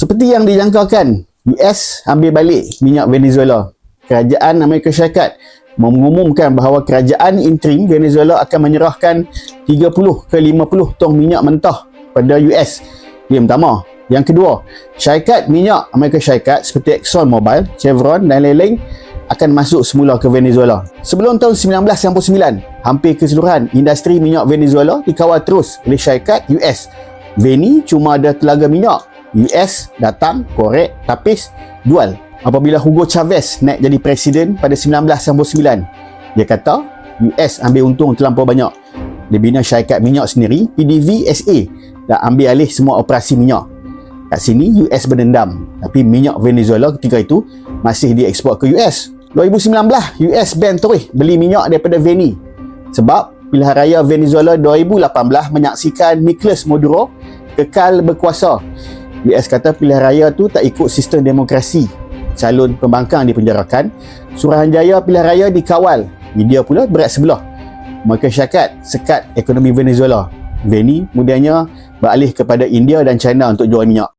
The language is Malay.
Seperti yang dijangkakan, US ambil balik minyak Venezuela. Kerajaan Amerika Syarikat mengumumkan bahawa kerajaan interim Venezuela akan menyerahkan 30 ke 50 tong minyak mentah pada US. Yang pertama. Yang kedua, syarikat minyak Amerika Syarikat seperti Exxon Mobil, Chevron dan lain-lain akan masuk semula ke Venezuela. Sebelum tahun 1999, hampir keseluruhan industri minyak Venezuela dikawal terus oleh syarikat US. Veni cuma ada telaga minyak. US datang, korek, tapis, jual. Apabila Hugo Chavez naik jadi presiden pada 1999, dia kata US ambil untung terlampau banyak. Dia bina syarikat minyak sendiri, PDVSA, dan ambil alih semua operasi minyak. Kat sini US berdendam, tapi minyak Venezuela ketika itu masih dieksport ke US. 2019, US ban terus beli minyak daripada Veni sebab pilihan raya Venezuela 2018 menyaksikan Nicolas Maduro kekal berkuasa. US kata pilihan raya tu tak ikut sistem demokrasi. Calon pembangkang dipenjarakan, Suruhanjaya pilihan raya dikawal. Media pula berat sebelah. Amerika Syarikat sekat ekonomi Venezuela. Veni kemudiannya beralih kepada India dan China untuk jual minyak.